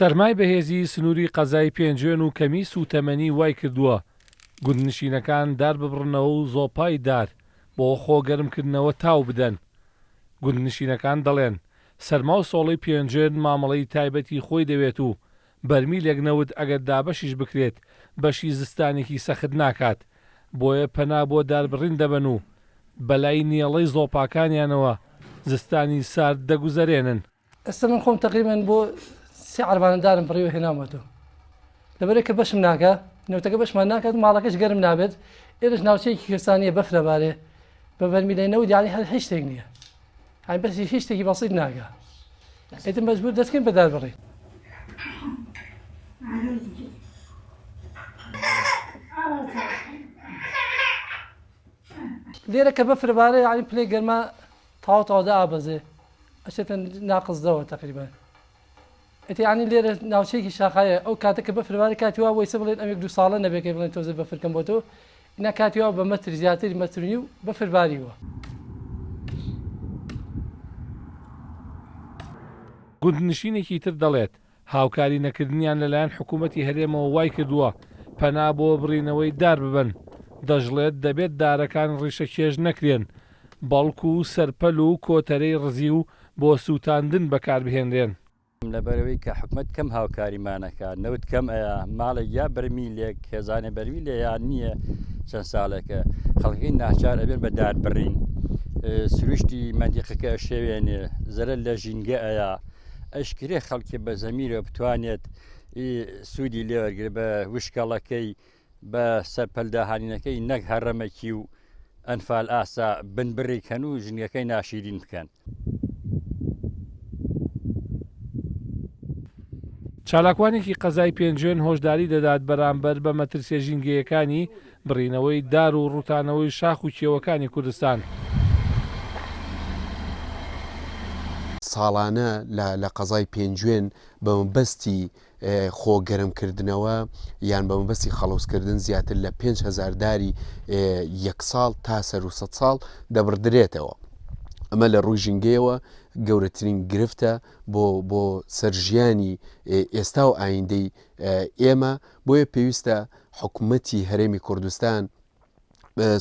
سەرمای بەهێزی سنووری قەزای پێنجێن و کەمیس و تەمەنی وای کردووە گوندنشینەکان دار ببڕنەوە و زۆپای دار بۆ خۆگەرمکردنەوە تاو بدەن. گوندنشینەکان دەڵێن سەرما و سۆڵی پێنجێن مامەڵەی تایبەتی خۆی دەوێت و بەرمیلێک نەوت ئەگەر دابەشیش بکرێت بەشی زستانێکی سەخت ناکات، بۆیە پەنا بۆ داربڕین دەبن و بەلای نیێڵەی زۆپاکانیانەوە زستانی سارد دەگوزەرێنن. ئێستا من خۆم تقریبان بۆ 3 عەربانەدارم بڕیوە هێنامەوە لەبەرێک کە بەشم ناکە نەوتەکە بەشمان ناکات و ماڵەکەش گەرم نابێت. ئێرەش ناوچەیەکی کوێستانیە بەفرەبارێ بە بەرمیلەی نەوت یانی هەر هیچ شتێک نییە، هەین بەسی هیچ شتێکی بەسیط ناکە، ئێتر مەجبور دەستکەین بە داربڕی. لێرە کە بەفرەبارێ یانی پلەی گەرما تاو تاودا ئابەزێ ئەچێتە ناقزدەوە تقریبا. ئەتی یانی لێرە ناوچەیەکی شاخایە ئەو کاتە کە بەفرەبارە کاتی وا وەیسە بڵێن ئەمێک 2 ساڵە نەبێکە بڵێن تۆزە بەفرکەم بۆ تۆ، ئینا کاتی وا بە مەتر زیاتری مەترنی و بەفرباریوە. گوندنشینێکی تر دەڵێت هاوکاری نەکردنیان لەلایەن حکوومەتی هەرێمەوە وای کردووە پەنا بۆ بڕینەوەی دار ببن. دەژڵێت دەبێت دارەکان ڕیشەکێژ نەکرێن، بەڵکو و سەرپەل و کۆتەرەی ڕزی و بۆ سووتاندن بەکاربهێنرێن. لەبەرەوەی کە حکومەت کەم هاوکاریمانەکە نەوت کەم ئەیە ماڵێک یا بەرمیلێک هێزانێ بەرمیلێ یان نییە چەند ساڵێکە خەڵکی ناچار ئەبێن بە دار بڕین، سروشتی مەندیقەکە شێوێنێ زەرە لە ژینگە ئەیە ئەشکرێ خەڵکی بە زەمیرە بتوانێت سوودی لێوەرگێ بە وشکەڵەکەی بە سەرپەلداهانینەکەی نەک هەڕەمەکی و ئەنفال ئاسا بنبڕیکەن و ژنگەکەی ناشیرین بکەن. چالاکوانێکی قەزای پێنجێن هۆشداری دەدات بەرامبەر بە مەترسیە ژینگەیەکانی بڕینەوەی دار و ڕوتانەوەی شاخ و کێوەکانی کوردستان. ساڵانە لە قەزای پێنجێن بە مەبەستی خۆگەرمکردنەوە یان بە مەبەستی خەڵۆزکردن زیاتر لە 5,000 داری 1 ساڵ تا سەر و 100 ساڵ دەبردرێتەوە. ئەمە لە ڕووی ژینگەیەوە گەورەترین گرفتە بۆ سەرژیانی ئێستا و ئایندەی ئێمە، بۆیە پێویستە حکوومەتی هەرێمی کوردستان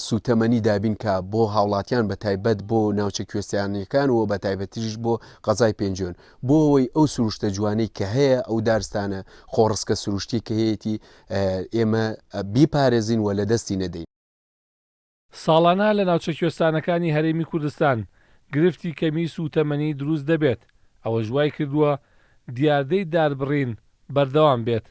سوتەمەنی دابین کە بۆ هاوڵاتیان بە تایبەت بۆ ناوچە کوێستانیەکان و بە تایبەتیش بۆ قەزای پێنجێن بۆ ئەوەی ئەو سروشتە جوانەی کە هەیە ئەو دارستانە خۆڕسکە سروشتی کە هەیەی ئێمە بیپارێزین و لە دەستی نەدەین. ساڵانە لە ناوچە کوێستانەکانی هەرێمی کوردستان گرفتی کەمیس و تەمەنی دروست دەبێت، ئەوە ژوای کردووە دیاردەی داربڕین بەردەوام بێت.